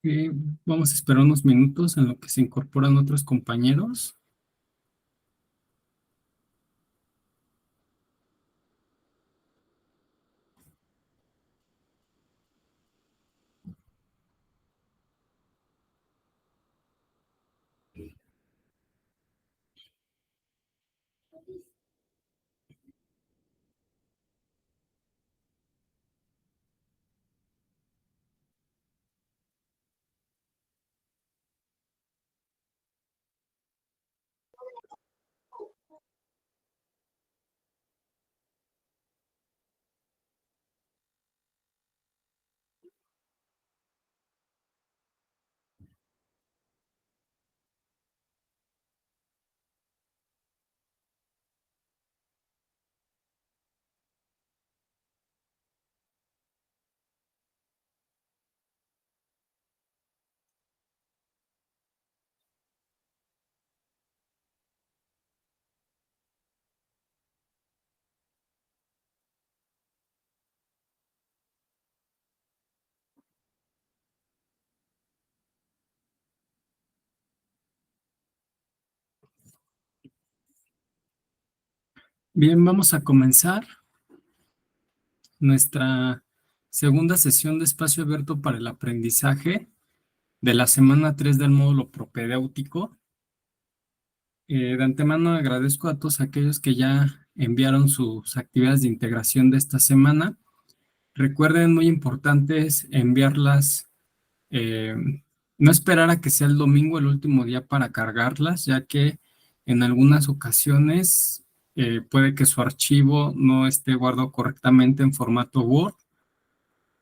Eh, Vamos a esperar unos minutos en lo que se incorporan otros compañeros. Bien, vamos a comenzar nuestra segunda sesión de espacio abierto para el aprendizaje de la semana 3 del módulo propedéutico. De antemano agradezco a todos aquellos que ya enviaron sus actividades de integración de esta semana. Recuerden, muy importante es enviarlas, eh, no esperar a que sea el domingo el último día para cargarlas, ya que en algunas ocasiones puede que su archivo no esté guardado correctamente en formato Word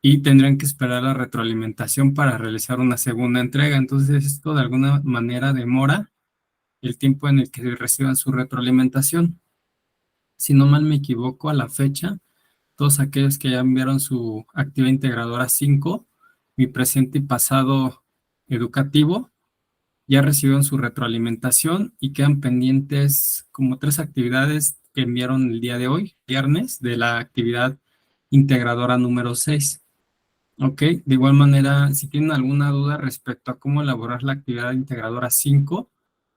y tendrán que esperar la retroalimentación para realizar una segunda entrega. Entonces, esto de alguna manera demora el tiempo en el que reciban su retroalimentación. Si no mal me equivoco, a la fecha, todos aquellos que ya enviaron su actividad integradora 5, mi presente y pasado educativo, ya recibieron su retroalimentación y quedan pendientes como 3 actividades que enviaron el día de hoy, viernes, de la actividad integradora número 6. Ok, de igual manera, si tienen alguna duda respecto a cómo elaborar la actividad integradora 5,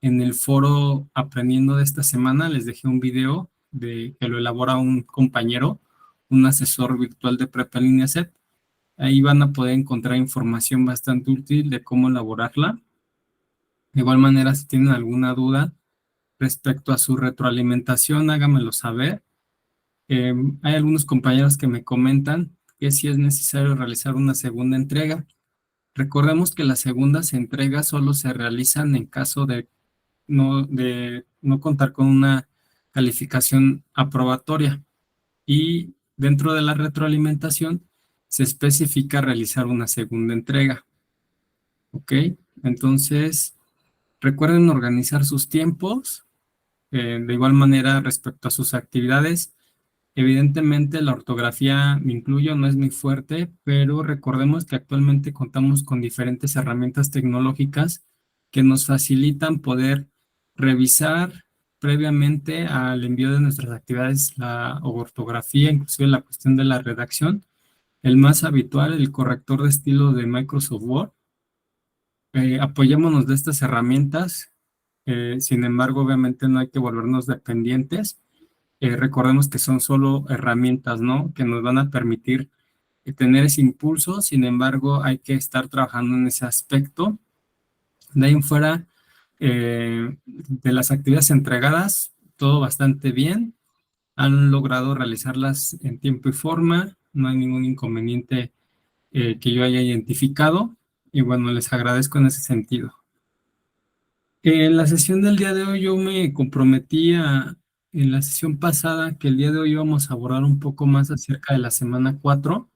en el foro Aprendiendo de esta semana les dejé un video de que lo elabora un compañero, un asesor virtual de Prepa Línea set. Ahí van a poder encontrar información bastante útil de cómo elaborarla. De igual manera, si tienen alguna duda respecto a su retroalimentación, háganmelo saber. Hay algunos compañeros que me comentan que si es necesario realizar una segunda entrega. Recordemos que las segundas entregas solo se realizan en caso de no contar con una calificación aprobatoria y dentro de la retroalimentación se especifica realizar una segunda entrega. ¿Ok? Entonces, recuerden organizar sus tiempos, de igual manera respecto a sus actividades. Evidentemente la ortografía, me incluyo, no es muy fuerte, pero recordemos que actualmente contamos con diferentes herramientas tecnológicas que nos facilitan poder revisar previamente al envío de nuestras actividades la ortografía, inclusive la cuestión de la redacción. El más habitual, el corrector de estilo de Microsoft Word. Apoyémonos de estas herramientas, sin embargo, obviamente no hay que volvernos dependientes. Recordemos que son solo herramientas, ¿no? Que nos van a permitir tener ese impulso, sin embargo, hay que estar trabajando en ese aspecto. De ahí en fuera, de las actividades entregadas, todo bastante bien. Han logrado realizarlas en tiempo y forma, no hay ningún inconveniente que yo haya identificado y bueno, les agradezco en ese sentido. En la sesión del día de hoy yo me comprometí en la sesión pasada que el día de hoy íbamos a abordar un poco más acerca de la semana 4,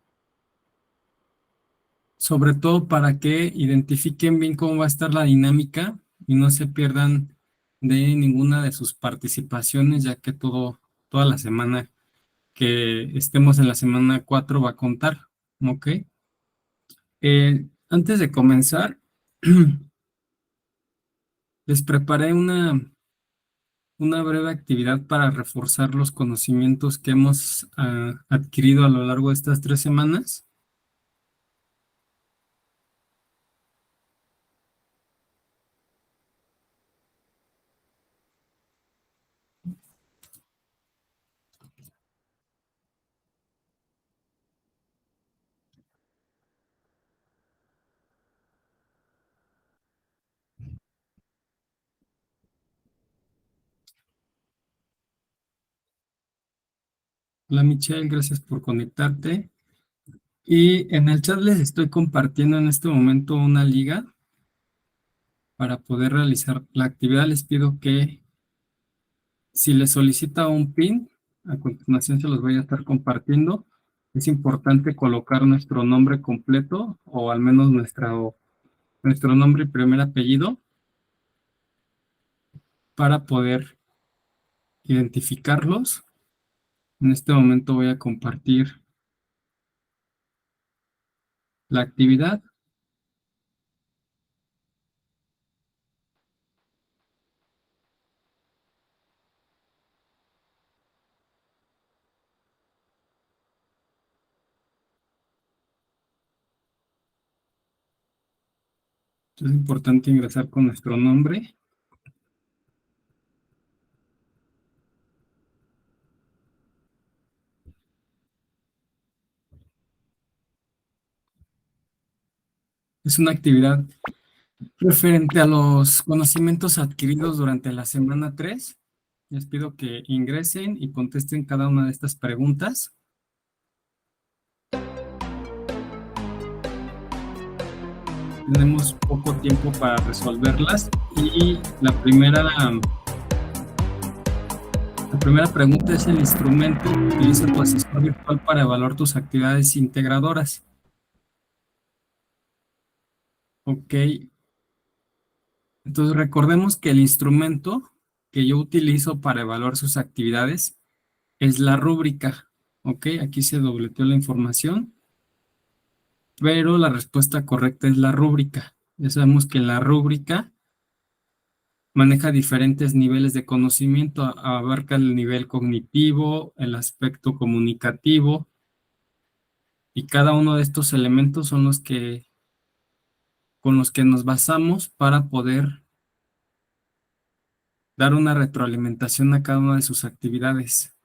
sobre todo para que identifiquen bien cómo va a estar la dinámica y no se pierdan de ninguna de sus participaciones, ya que toda la semana que estemos en la semana 4 va a contar. ¿Ok? Antes de comenzar, les preparé una breve actividad para reforzar los conocimientos que hemos adquirido a lo largo de estas 3 semanas. Hola Michelle, gracias por conectarte. Y en el chat les estoy compartiendo en este momento una liga para poder realizar la actividad. Les pido que si les solicita un PIN, a continuación se los voy a estar compartiendo. Es importante colocar nuestro nombre completo o al menos nuestro nombre y primer apellido para poder identificarlos. En este momento voy a compartir la actividad. Es importante ingresar con nuestro nombre. Es una actividad referente a los conocimientos adquiridos durante la semana 3. Les pido que ingresen y contesten cada una de estas preguntas. Tenemos poco tiempo para resolverlas y la primera pregunta es: el instrumento que utiliza tu asesor virtual para evaluar tus actividades integradoras. Ok. Entonces recordemos que el instrumento que yo utilizo para evaluar sus actividades es la rúbrica. Ok, aquí se dobleteó la información, pero la respuesta correcta es la rúbrica. Ya sabemos que la rúbrica maneja diferentes niveles de conocimiento, abarca el nivel cognitivo, el aspecto comunicativo, y cada uno de estos elementos son con los que nos basamos para poder dar una retroalimentación a cada una de sus actividades.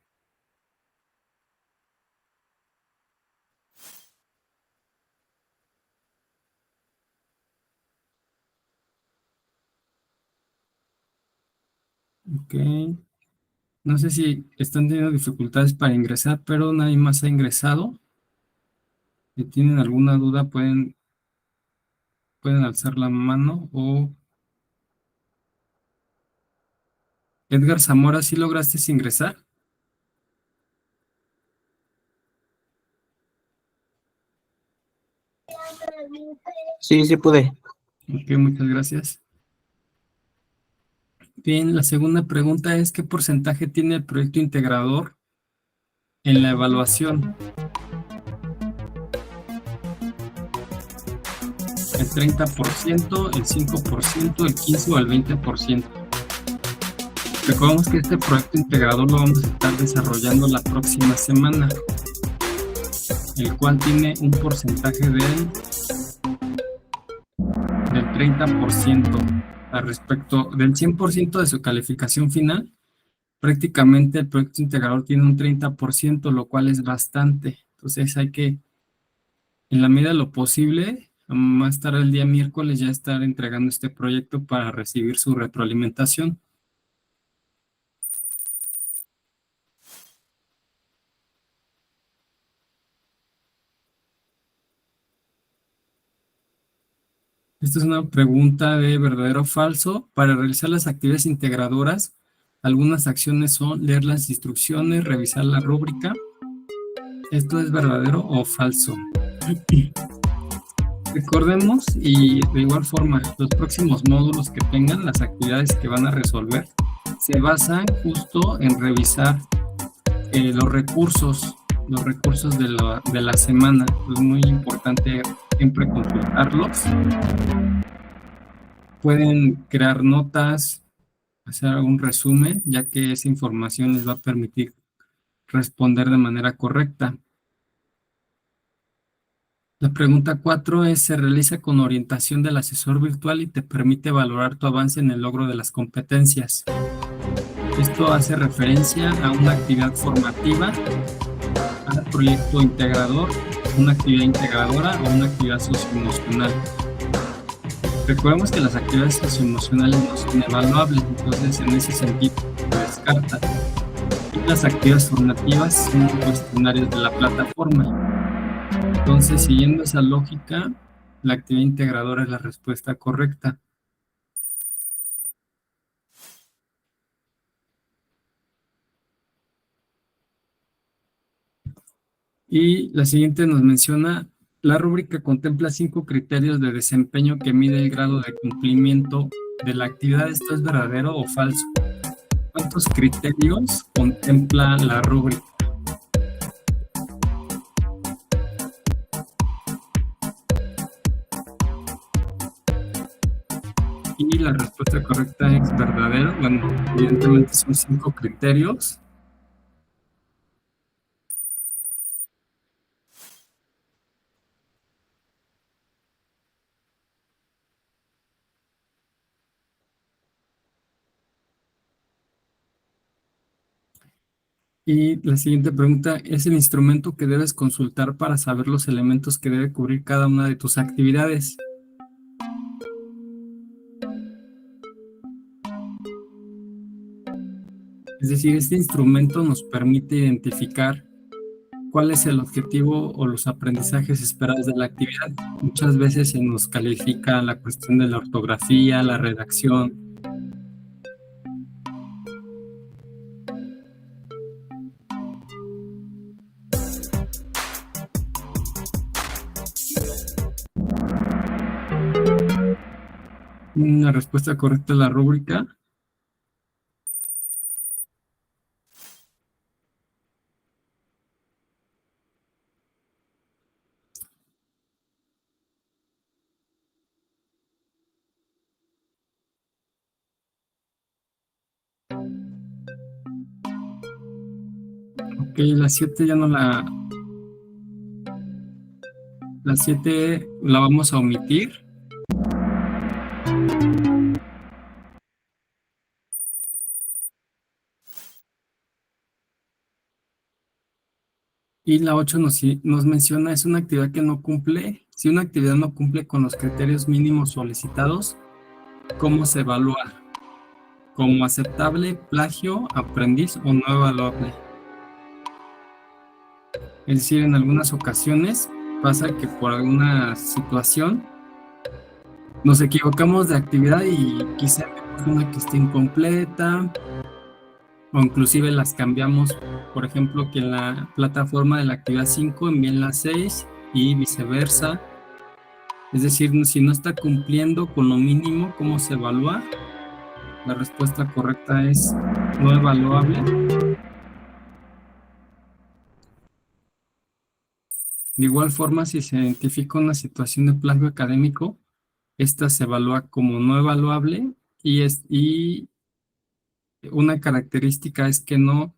Ok. No sé si están teniendo dificultades para ingresar, pero nadie más ha ingresado. Si tienen alguna duda, pueden alzar la mano. O Edgar Zamora, ¿sí lograste ingresar? Sí, sí pude. Ok, muchas gracias. Bien, la segunda pregunta es: ¿qué porcentaje tiene el proyecto integrador en la evaluación? ¿El 30%, el 5%, el 15% o el 20%? Recordemos que este proyecto integrador lo vamos a estar desarrollando la próxima semana, el cual tiene un porcentaje del 30%. Al respecto del 100% de su calificación final, prácticamente el proyecto integrador tiene un 30%, lo cual es bastante. Entonces hay que, en la medida de lo posible, más tarde el día miércoles, ya estar entregando este proyecto para recibir su retroalimentación. Esta es una pregunta de verdadero o falso. Para realizar las actividades integradoras, algunas acciones son leer las instrucciones, revisar la rúbrica. ¿Esto es verdadero o falso? Recordemos, y de igual forma, los próximos módulos que tengan, las actividades que van a resolver, se basan justo en revisar los recursos de la semana. Es muy importante siempre consultarlos. Pueden crear notas, hacer algún resumen, ya que esa información les va a permitir responder de manera correcta. La pregunta 4 es: se realiza con orientación del asesor virtual y te permite valorar tu avance en el logro de las competencias. Esto hace referencia a una actividad formativa, al proyecto integrador, una actividad integradora o una actividad socioemocional. Recordemos que las actividades socioemocionales no son evaluables, entonces en ese sentido se descarta. Y las actividades formativas son cuestionarios de la plataforma. Entonces, siguiendo esa lógica, la actividad integradora es la respuesta correcta. Y la siguiente nos menciona, la rúbrica contempla 5 criterios de desempeño que mide el grado de cumplimiento de la actividad. ¿Esto es verdadero o falso? ¿Cuántos criterios contempla la rúbrica? Y la respuesta correcta es verdadero. Bueno, evidentemente son 5 criterios. Y la siguiente pregunta es el instrumento que debes consultar para saber los elementos que debe cubrir cada una de tus actividades. Es decir, este instrumento nos permite identificar cuál es el objetivo o los aprendizajes esperados de la actividad. Muchas veces se nos califica la cuestión de la ortografía, la redacción. Una respuesta correcta a la rúbrica. Ok, la 7 ya no la... La 7 la vamos a omitir. Y la 8 nos menciona, es una actividad que no cumple. Si una actividad no cumple con los criterios mínimos solicitados, ¿cómo se evalúa? ¿Como aceptable, plagio, aprendiz o no evaluable? Es decir, en algunas ocasiones pasa que por alguna situación nos equivocamos de actividad y quizá vemos una que esté incompleta o inclusive las cambiamos, por ejemplo, que en la plataforma de la actividad 5 envíen la 6 y viceversa. Es decir, si no está cumpliendo con lo mínimo, ¿cómo se evalúa? La respuesta correcta es no evaluable. De igual forma, si se identifica una situación de plagio académico, esta se evalúa como no evaluable y una característica es que no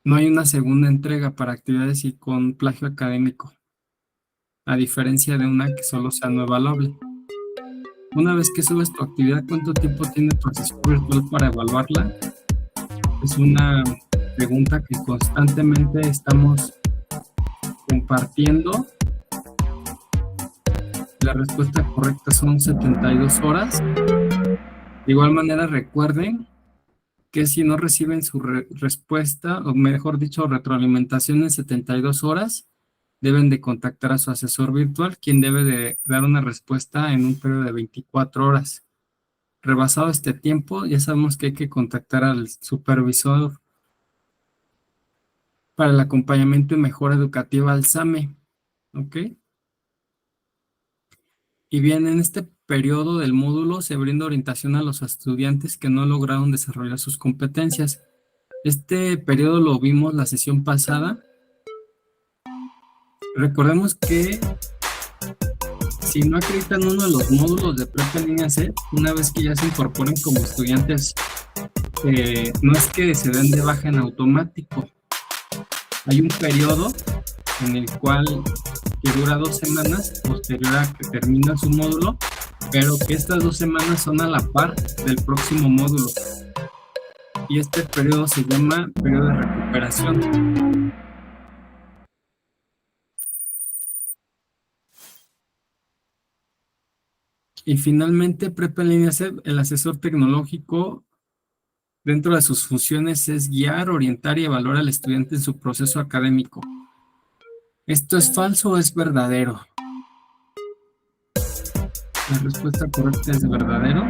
hay una segunda entrega para actividades y con plagio académico, a diferencia de una que solo sea no evaluable. Una vez que subes tu actividad, ¿cuánto tiempo tiene tu asesor virtual para evaluarla? Es una pregunta que constantemente estamos compartiendo. La respuesta correcta son 72 horas. De igual manera, recuerden que si no reciben su respuesta, o mejor dicho, retroalimentación en 72 horas, deben de contactar a su asesor virtual, quien debe de dar una respuesta en un periodo de 24 horas. Rebasado este tiempo, ya sabemos que hay que contactar al supervisor para el acompañamiento y mejora educativa al SAME, ¿ok? Y bien, en este periodo del módulo se brinda orientación a los estudiantes que no lograron desarrollar sus competencias. Este periodo lo vimos la sesión pasada. Recordemos que si no acreditan uno de los módulos de Prepa en Línea C, una vez que ya se incorporen como estudiantes, no es que se den de baja en automático. Hay un periodo en el cual que dura 2 semanas posterior a que termina su módulo, pero que estas 2 semanas son a la par del próximo módulo. Y este periodo se llama periodo de recuperación. Y finalmente, Prepa en Línea C, el asesor tecnológico Dentro de sus funciones es guiar, orientar y evaluar al estudiante en su proceso académico. ¿Esto es falso o es verdadero? La respuesta correcta es verdadero.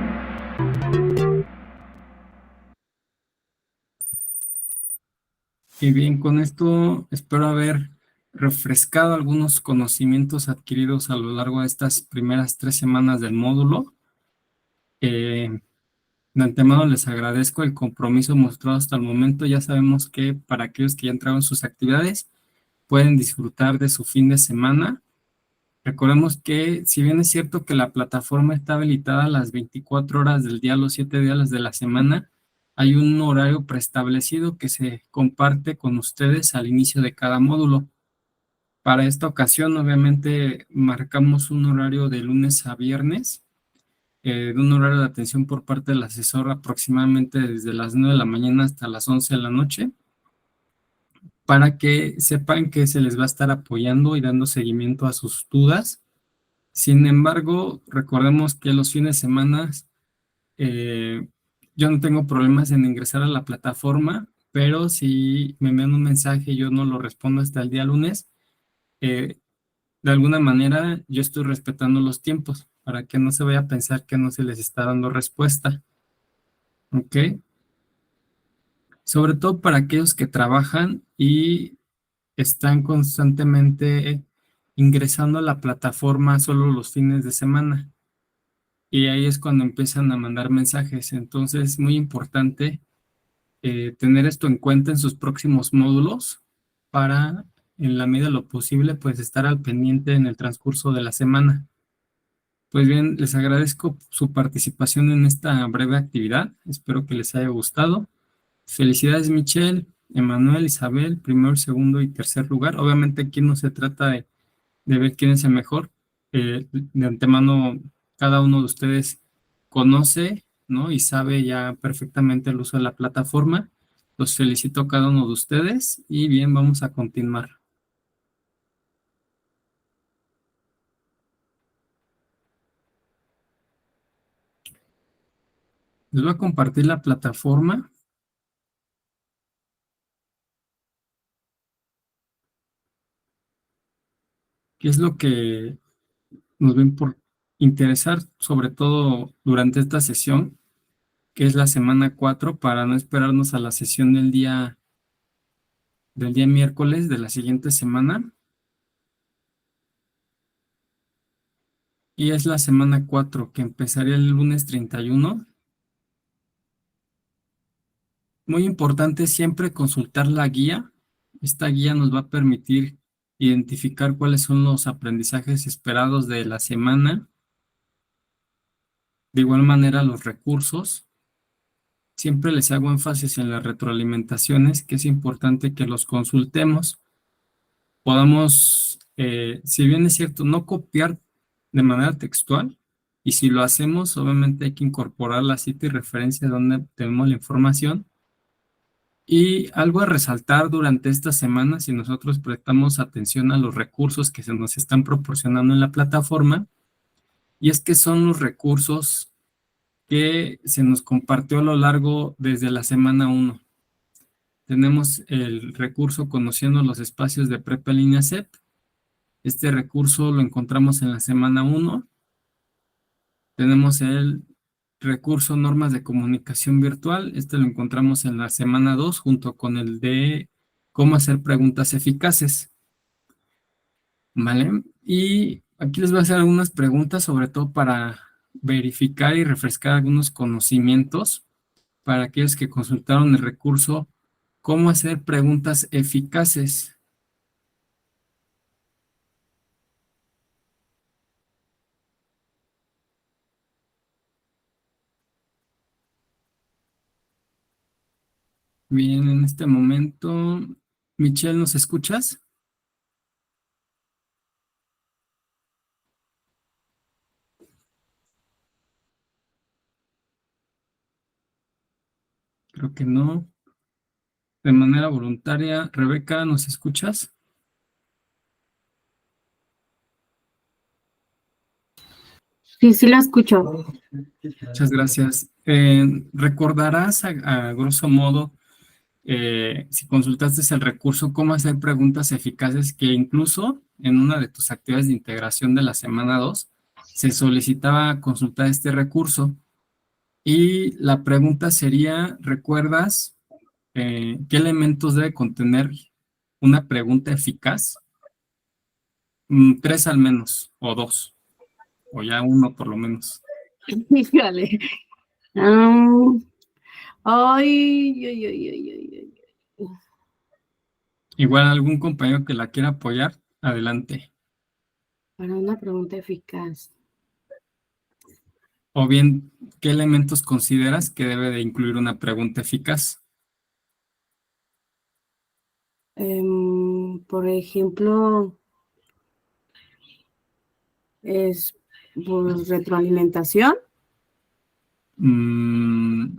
Y bien, con esto espero haber refrescado algunos conocimientos adquiridos a lo largo de estas primeras 3 semanas del módulo. De antemano les agradezco el compromiso mostrado hasta el momento. Ya sabemos que para aquellos que ya entraron en sus actividades, pueden disfrutar de su fin de semana. Recordemos que si bien es cierto que la plataforma está habilitada a las 24 horas del día, los 7 días de la semana, hay un horario preestablecido que se comparte con ustedes al inicio de cada módulo. Para esta ocasión, obviamente, marcamos un horario de lunes a viernes, de un horario de atención por parte del asesor aproximadamente desde las 9 de la mañana hasta las 11 de la noche, para que sepan que se les va a estar apoyando y dando seguimiento a sus dudas. Sin embargo, recordemos que los fines de semana eh, yo no tengo problemas en ingresar a la plataforma, pero si me envían un mensaje y yo no lo respondo hasta el día lunes, eh, de alguna manera yo estoy respetando los tiempos para que no se vaya a pensar que no se les está dando respuesta, ¿ok? Sobre todo para aquellos que trabajan y están constantemente ingresando a la plataforma solo los fines de semana. Y ahí es cuando empiezan a mandar mensajes. Entonces es muy importante tener esto en cuenta en sus próximos módulos para, en la medida de lo posible, pues estar al pendiente en el transcurso de la semana. Pues bien, les agradezco su participación en esta breve actividad. Espero que les haya gustado. Felicidades, Michelle, Emanuel, Isabel, primero, segundo y tercer lugar. Obviamente aquí no se trata de ver quién es el mejor. De antemano, cada uno de ustedes conoce, ¿no? Y sabe ya perfectamente el uso de la plataforma. Los felicito a cada uno de ustedes y bien, vamos a continuar. Les voy a compartir la plataforma, que es lo que nos ven por interesar, sobre todo durante esta sesión, que es la semana 4 para no esperarnos a la sesión del día miércoles de la siguiente semana. Y es la semana 4 que empezaría el lunes 31. Muy importante siempre consultar la guía. Esta guía nos va a permitir identificar cuáles son los aprendizajes esperados de la semana. De igual manera, los recursos. Siempre les hago énfasis en las retroalimentaciones, que es importante que los consultemos. Podamos, si bien es cierto, no copiar de manera textual, y si lo hacemos, obviamente hay que incorporar la cita y referencia donde tenemos la información. Y algo a resaltar durante esta semana, si nosotros prestamos atención a los recursos que se nos están proporcionando en la plataforma, y es que son los recursos que se nos compartió a lo largo desde la semana 1. Tenemos el recurso Conociendo los espacios de prepa en línea CEP. Este recurso lo encontramos en la semana 1. Tenemos el recurso Normas de comunicación virtual. Este lo encontramos en la semana 2 junto con el de cómo hacer preguntas eficaces. ¿Vale? Y aquí les voy a hacer algunas preguntas, sobre todo para verificar y refrescar algunos conocimientos para aquellos que consultaron el recurso cómo hacer preguntas eficaces. Bien, en este momento, Michelle, ¿nos escuchas? Creo que no. De manera voluntaria, Rebeca, ¿nos escuchas? Sí, sí la escucho. Muchas gracias. ¿Recordarás a grosso modo, si consultaste el recurso, cómo hacer preguntas eficaces que incluso en una de tus actividades de integración de la semana 2 se solicitaba consultar este recurso? Y la pregunta sería, ¿recuerdas qué elementos debe contener una pregunta eficaz? Tres al menos, o dos, o ya uno por lo menos. Híjole. Ay, ay, ay, ay, ay, ay, ay. Igual algún compañero que la quiera apoyar, adelante. Para una pregunta eficaz. O bien, ¿qué elementos consideras que debe de incluir una pregunta eficaz? Por ejemplo, es pues, retroalimentación. Mm,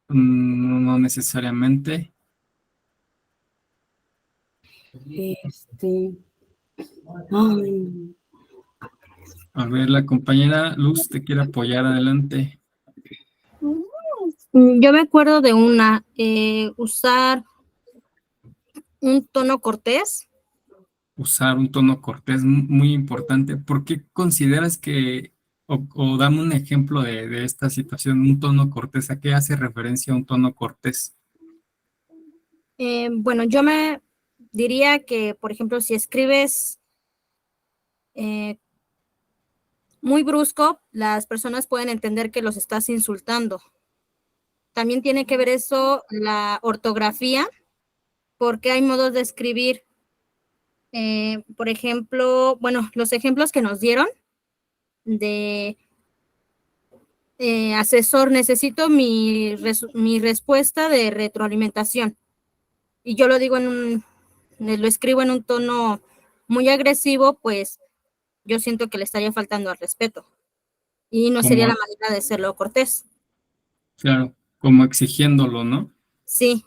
no necesariamente. Este, ay, A ver, la compañera Luz te quiere apoyar, adelante. Yo me acuerdo de una, usar un tono cortés. Usar un tono cortés, muy importante. ¿Por qué consideras que, o dame un ejemplo de esta situación, un tono cortés? ¿A qué hace referencia un tono cortés? Bueno, yo me diría que, por ejemplo, si escribes muy brusco, las personas pueden entender que los estás insultando. También tiene que ver eso la ortografía, porque hay modos de escribir. Por ejemplo, bueno, los ejemplos que nos dieron de asesor, necesito mi respuesta de retroalimentación. Y yo lo digo lo escribo en un tono muy agresivo, pues yo siento que le estaría faltando al respeto. Y no sería Como, la manera de serlo cortés. claro, como exigiéndolo, ¿no? Sí.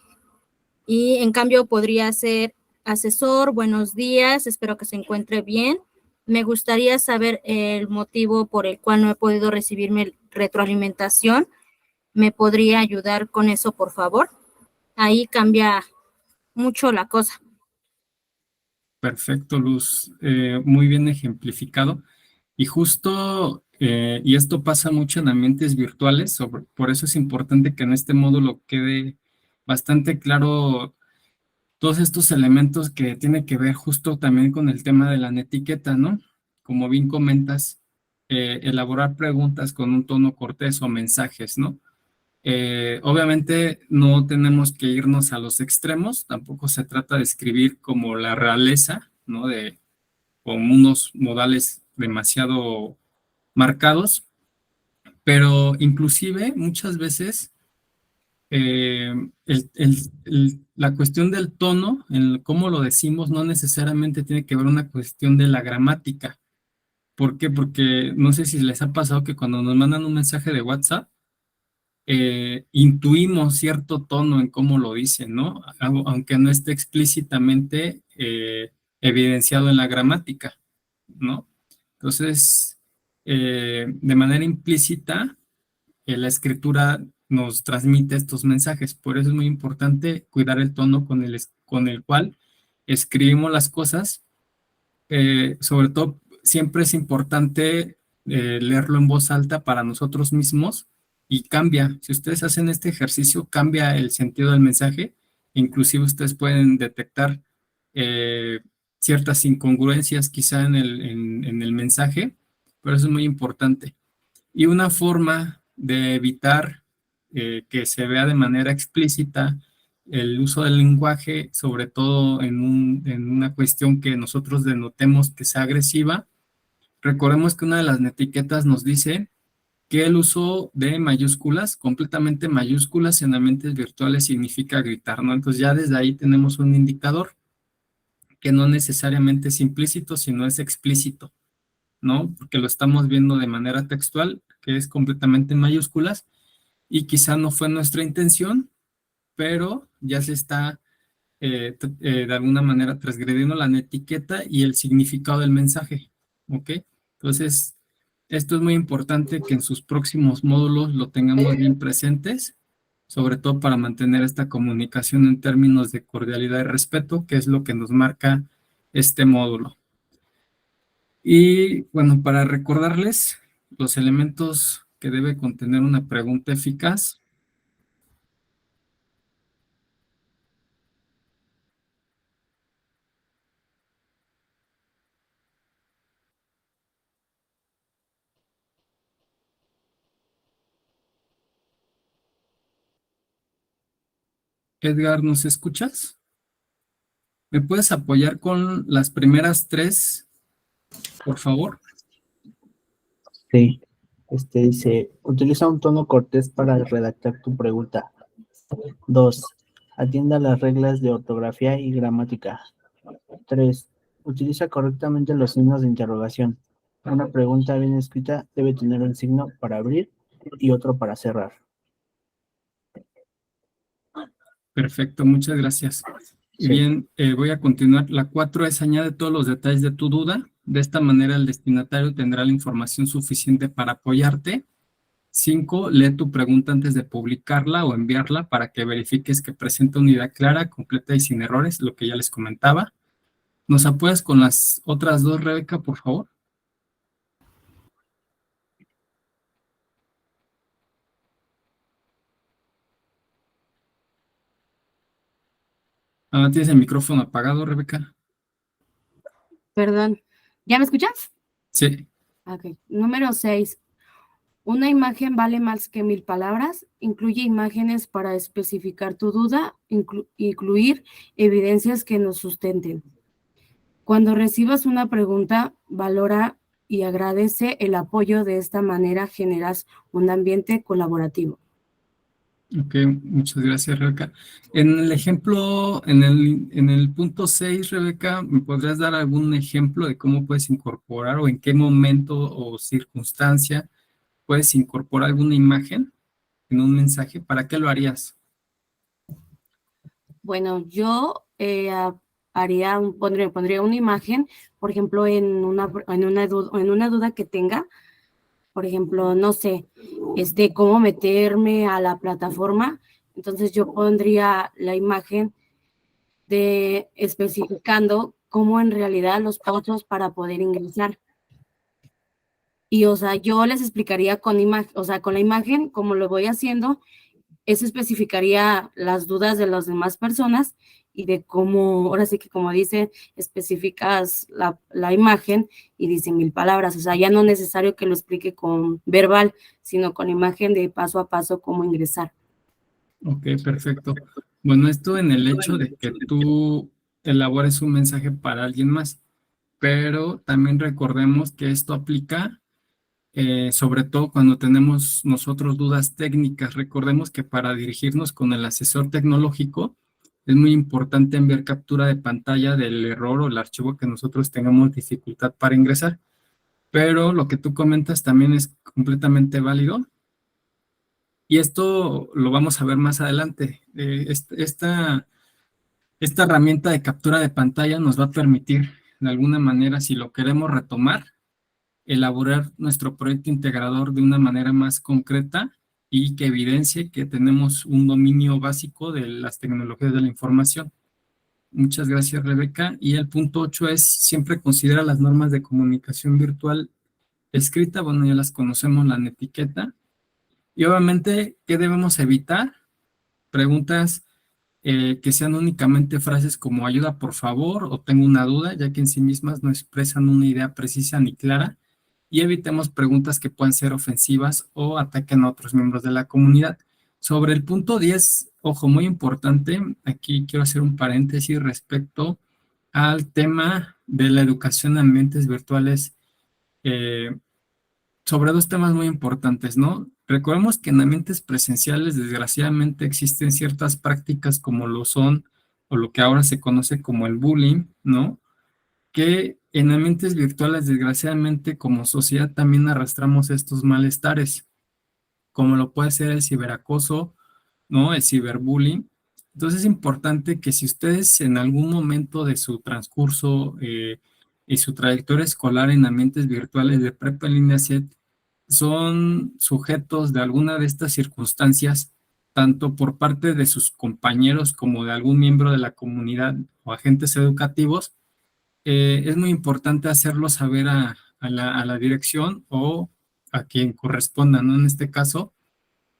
Y en cambio podría ser asesor, buenos días, espero que se encuentre bien. Me gustaría saber el motivo por el cual no he podido recibir mi retroalimentación. ¿Me podría ayudar con eso, por favor? Ahí cambia mucho la cosa. Perfecto, Luz. Muy bien ejemplificado. Y justo, y esto pasa mucho en ambientes virtuales, por eso es importante que en este módulo quede bastante claro todos estos elementos que tiene que ver justo también con el tema de la netiqueta, ¿no? Como bien comentas, elaborar preguntas con un tono cortés o mensajes, ¿no? Obviamente no tenemos que irnos a los extremos, tampoco se trata de escribir como la realeza, ¿no? Con unos modales demasiado marcados, pero inclusive muchas veces la cuestión del tono, en cómo lo decimos, no necesariamente tiene que ver una cuestión de la gramática. ¿Por qué? Porque no sé si les ha pasado que cuando nos mandan un mensaje de WhatsApp, intuimos cierto tono en cómo lo dicen, ¿no? Aunque no esté explícitamente evidenciado en la gramática, ¿no? Entonces, de manera implícita, la escritura nos transmite estos mensajes. Por eso es muy importante cuidar el tono con el cual escribimos las cosas. Sobre todo, siempre es importante leerlo en voz alta para nosotros mismos y cambia. Si ustedes hacen este ejercicio, cambia el sentido del mensaje. Inclusive ustedes pueden detectar eh, ciertas incongruencias quizá en el mensaje, pero eso es muy importante. Y una forma de evitar que se vea de manera explícita el uso del lenguaje, sobre todo en una cuestión que nosotros denotemos que sea agresiva. Recordemos que una de las etiquetas nos dice que el uso de mayúsculas, completamente mayúsculas en ambientes virtuales significa gritar, ¿no? Entonces ya desde ahí tenemos un indicador que no necesariamente es implícito, sino es explícito, ¿no? Porque lo estamos viendo de manera textual, que es completamente en mayúsculas, y quizá no fue nuestra intención, pero ya se está de alguna manera transgrediendo la etiqueta y el significado del mensaje, ¿ok? Entonces, Esto es muy importante que en sus próximos módulos lo tengamos bien presentes, sobre todo para mantener esta comunicación en términos de cordialidad y respeto, que es lo que nos marca este módulo. Y bueno, para recordarles los elementos que debe contener una pregunta eficaz. Edgar, ¿nos escuchas? ¿Me puedes apoyar con las primeras tres, por favor? Sí. Dice, utiliza un tono cortés para redactar tu pregunta. 2. Atienda las reglas de ortografía y gramática. 3. Utiliza correctamente los signos de interrogación. Una pregunta bien escrita debe tener un signo para abrir y otro para cerrar. Perfecto, muchas gracias. Y Sí. bien, voy a continuar. La 4 es añade todos los detalles de tu duda. De esta manera el destinatario tendrá la información suficiente para apoyarte. 5, lee tu pregunta antes de publicarla o enviarla para que verifiques que presenta una idea clara, completa y sin errores, lo que ya les comentaba. ¿Nos apoyas con las otras dos, Rebeca, por favor? Ah, ¿tienes el micrófono apagado, Rebeca? Perdón. ¿Ya me escuchas? Sí. Ok. Número 6. Una imagen vale más que 1000 palabras. Incluye imágenes para especificar tu duda, incluir evidencias que nos sustenten. Cuando recibas una pregunta, valora y agradece el apoyo. De esta manera generas un ambiente colaborativo. Ok, muchas gracias, Rebeca. En el ejemplo, en el punto 6, Rebeca, ¿me podrías dar algún ejemplo de cómo puedes incorporar o en qué momento o circunstancia puedes incorporar alguna imagen en un mensaje? ¿Para qué lo harías? Bueno, yo pondría una imagen, por ejemplo, en una duda que tenga. Por ejemplo, no sé, cómo meterme a la plataforma. Entonces yo pondría la imagen de especificando cómo en realidad los pasos para poder ingresar. Y, o sea, yo les explicaría con la imagen, cómo lo voy haciendo. Eso especificaría las dudas de las demás personas y de cómo, ahora sí que como dice, especificas la imagen y dice 1000 palabras. O sea, ya no es necesario que lo explique con verbal, sino con imagen de paso a paso cómo ingresar. Ok, perfecto. Bueno, esto en el hecho de que tú elabores un mensaje para alguien más, pero también recordemos que esto aplica sobre todo cuando tenemos nosotros dudas técnicas. Recordemos que para dirigirnos con el asesor tecnológico es muy importante enviar captura de pantalla del error o el archivo que nosotros tengamos dificultad para ingresar. Pero lo que tú comentas también es completamente válido. Y esto lo vamos a ver más adelante. Esta herramienta de captura de pantalla nos va a permitir, de alguna manera, si lo queremos retomar, elaborar nuestro proyecto integrador de una manera más concreta y que evidencie que tenemos un dominio básico de las tecnologías de la información. Muchas gracias, Rebeca. Y el punto 8 es, siempre considera las normas de comunicación virtual escrita. Bueno, ya las conocemos, la etiqueta. Y obviamente, ¿qué debemos evitar? Preguntas que sean únicamente frases como ayuda por favor o tengo una duda, ya que en sí mismas no expresan una idea precisa ni clara, y evitemos preguntas que puedan ser ofensivas o ataquen a otros miembros de la comunidad. Sobre el punto 10, ojo, muy importante, aquí quiero hacer un paréntesis respecto al tema de la educación en ambientes virtuales, sobre dos temas muy importantes, ¿no? Recordemos que en ambientes presenciales, desgraciadamente, existen ciertas prácticas como lo son, o lo que ahora se conoce como el bullying, ¿no? Que en ambientes virtuales, desgraciadamente, como sociedad también arrastramos estos malestares, como lo puede ser el ciberacoso, ¿no? El ciberbullying. Entonces es importante que si ustedes en algún momento de su transcurso y su trayectoria escolar en ambientes virtuales de prepa en línea son sujetos de alguna de estas circunstancias, tanto por parte de sus compañeros como de algún miembro de la comunidad o agentes educativos, es muy importante hacerlo saber a la dirección o a quien corresponda, ¿no? En este caso,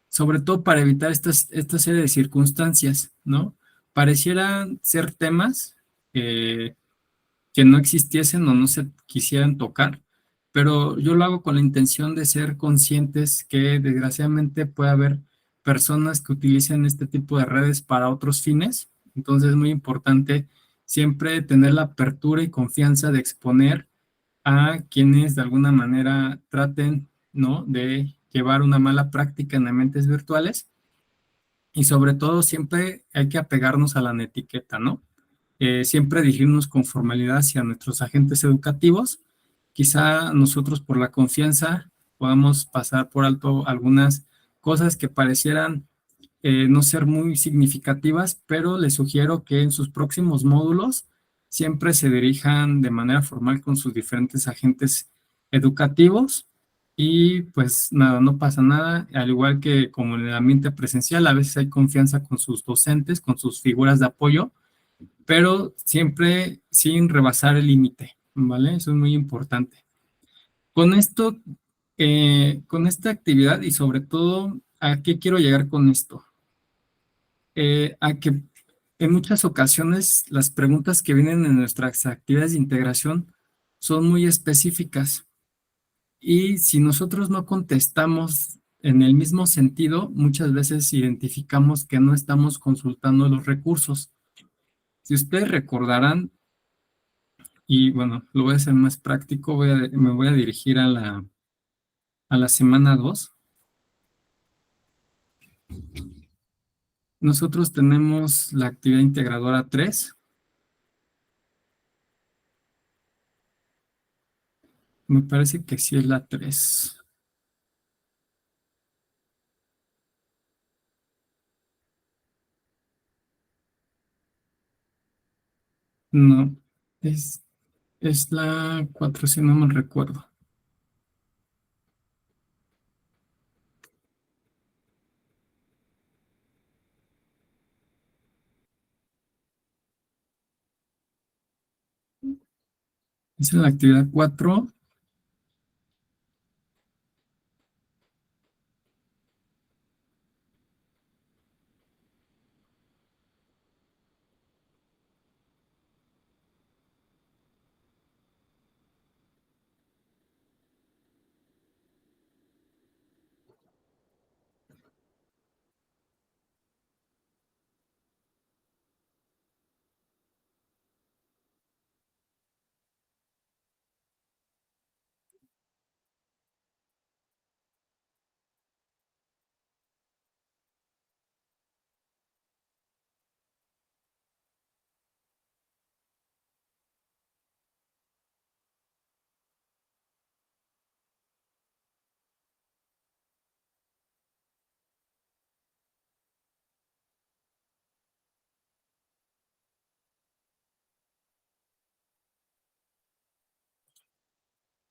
sobre todo para evitar esta serie de circunstancias, ¿no? Parecieran ser temas que no existiesen o no se quisieran tocar, pero yo lo hago con la intención de ser conscientes que desgraciadamente puede haber personas que utilicen este tipo de redes para otros fines, entonces es muy importante siempre tener la apertura y confianza de exponer a quienes de alguna manera traten, ¿no?, de llevar una mala práctica en ambientes virtuales y sobre todo siempre hay que apegarnos a la etiqueta, ¿no? Siempre dirigirnos con formalidad hacia nuestros agentes educativos. Quizá nosotros por la confianza podamos pasar por alto algunas cosas que parecieran no ser muy significativas, pero les sugiero que en sus próximos módulos siempre se dirijan de manera formal con sus diferentes agentes educativos y pues nada, no pasa nada, al igual que como en el ambiente presencial, a veces hay confianza con sus docentes, con sus figuras de apoyo, pero siempre sin rebasar el límite, ¿vale? Eso es muy importante. Con esto, con esta actividad y sobre todo, ¿a qué quiero llegar con esto? A que en muchas ocasiones las preguntas que vienen en nuestras actividades de integración son muy específicas y si nosotros no contestamos en el mismo sentido, muchas veces identificamos que no estamos consultando los recursos. Si ustedes recordarán, y bueno, lo voy a hacer más práctico, me voy a dirigir a la semana 2. Nosotros tenemos la actividad integradora 3. Me parece que sí es la 3. No, es la 4 si no me recuerdo. Es la actividad 4.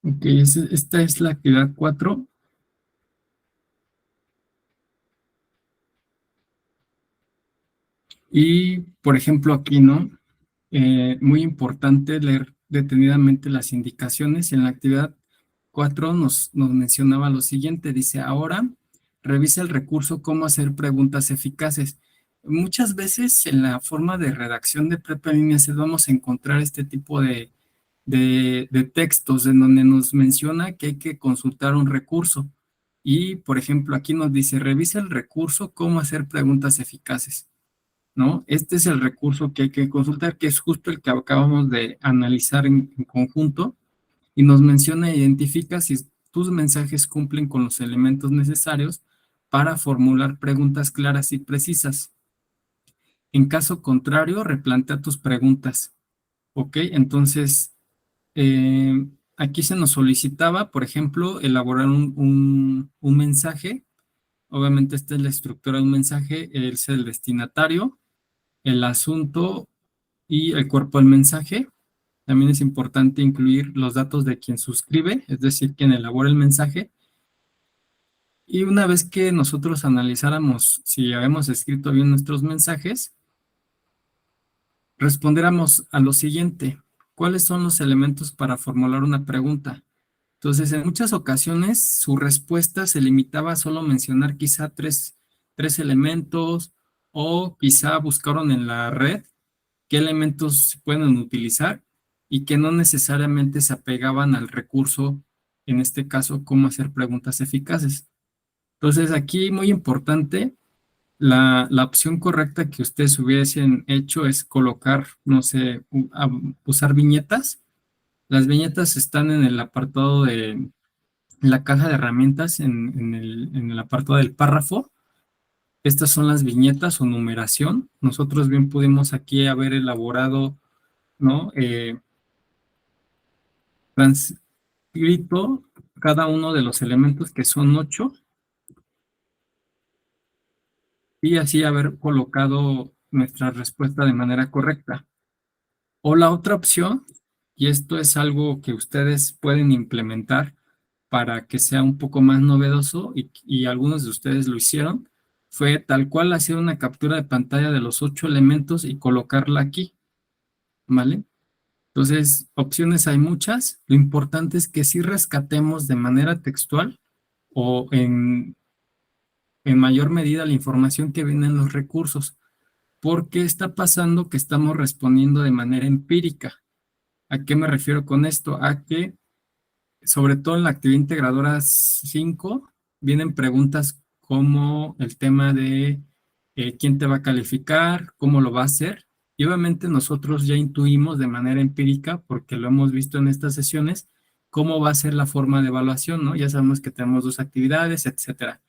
Ok, esta es la actividad 4. Y, por ejemplo, aquí, ¿no? Muy importante leer detenidamente las indicaciones. En la actividad 4 nos mencionaba lo siguiente. Dice, ahora revisa el recurso cómo hacer preguntas eficaces. Muchas veces en la forma de redacción de Prepa en línea vamos a encontrar este tipo de textos en donde nos menciona que hay que consultar un recurso. Y, por ejemplo, aquí nos dice, revisa el recurso cómo hacer preguntas eficaces, ¿no? Este es el recurso que hay que consultar, que es justo el que acabamos de analizar en conjunto, y nos menciona e identifica si tus mensajes cumplen con los elementos necesarios para formular preguntas claras y precisas. En caso contrario, replantea tus preguntas, ¿ok? Entonces, aquí se nos solicitaba, por ejemplo, elaborar un mensaje. Obviamente esta es la estructura de un mensaje, es el destinatario, el asunto y el cuerpo del mensaje. También es importante incluir los datos de quien suscribe, es decir, quien elabora el mensaje, Y una vez que nosotros analizáramos si habíamos escrito bien nuestros mensajes, respondiéramos a lo siguiente: ¿cuáles son los elementos para formular una pregunta? Entonces, en muchas ocasiones su respuesta se limitaba a solo mencionar quizá tres elementos, o quizá buscaron en la red qué elementos se pueden utilizar y que no necesariamente se apegaban al recurso, en este caso, cómo hacer preguntas eficaces. Entonces, aquí muy importante, la opción correcta que ustedes hubiesen hecho es colocar, no sé, usar viñetas. Las viñetas están en el apartado de la caja de herramientas, en el apartado del párrafo. Estas son las viñetas o numeración. Nosotros bien pudimos aquí haber elaborado, ¿no? Transcrito cada uno de los elementos, que son 8, y así haber colocado nuestra respuesta de manera correcta. O la otra opción, y esto es algo que ustedes pueden implementar para que sea un poco más novedoso, y algunos de ustedes lo hicieron, fue tal cual hacer una captura de pantalla de los 8 elementos y colocarla aquí, ¿vale? Entonces, opciones hay muchas. Lo importante es que sí rescatemos de manera textual o en mayor medida la información que viene en los recursos. ¿Por qué está pasando que estamos respondiendo de manera empírica? ¿A qué me refiero con esto? A que, sobre todo en la actividad integradora 5, vienen preguntas como el tema de quién te va a calificar, cómo lo va a hacer. Y obviamente nosotros ya intuimos de manera empírica, porque lo hemos visto en estas sesiones, cómo va a ser la forma de evaluación, ¿no? Ya sabemos que tenemos 2 actividades, etcétera.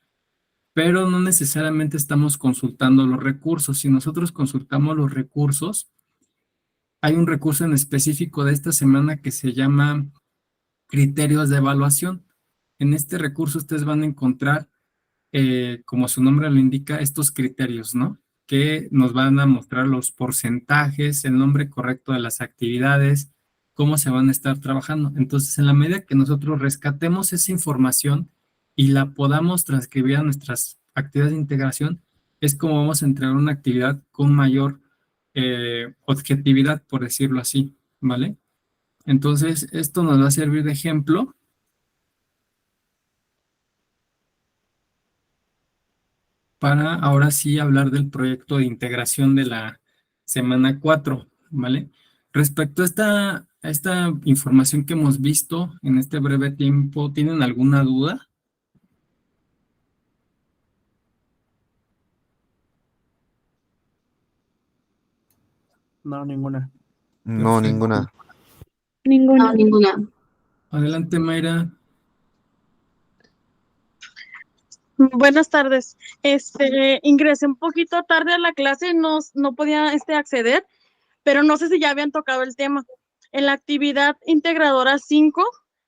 Pero no necesariamente estamos consultando los recursos. Si nosotros consultamos los recursos, hay un recurso en específico de esta semana que se llama criterios de evaluación. En este recurso ustedes van a encontrar, como su nombre lo indica, estos criterios, ¿no? Que nos van a mostrar los porcentajes, el nombre correcto de las actividades, cómo se van a estar trabajando. Entonces, en la medida que nosotros rescatemos esa información y la podamos transcribir a nuestras actividades de integración, es como vamos a entregar una actividad con mayor objetividad, por decirlo así, ¿vale? Entonces, esto nos va a servir de ejemplo para ahora sí hablar del proyecto de integración de la semana 4, ¿vale? Respecto a esta información que hemos visto en este breve tiempo, ¿tienen alguna duda? No, ninguna. No, Perfecto. ninguna. No, ninguna. Adelante, Mayra. Buenas tardes. Ingresé un poquito tarde a la clase, no podía acceder, pero no sé si ya habían tocado el tema. En la actividad integradora 5,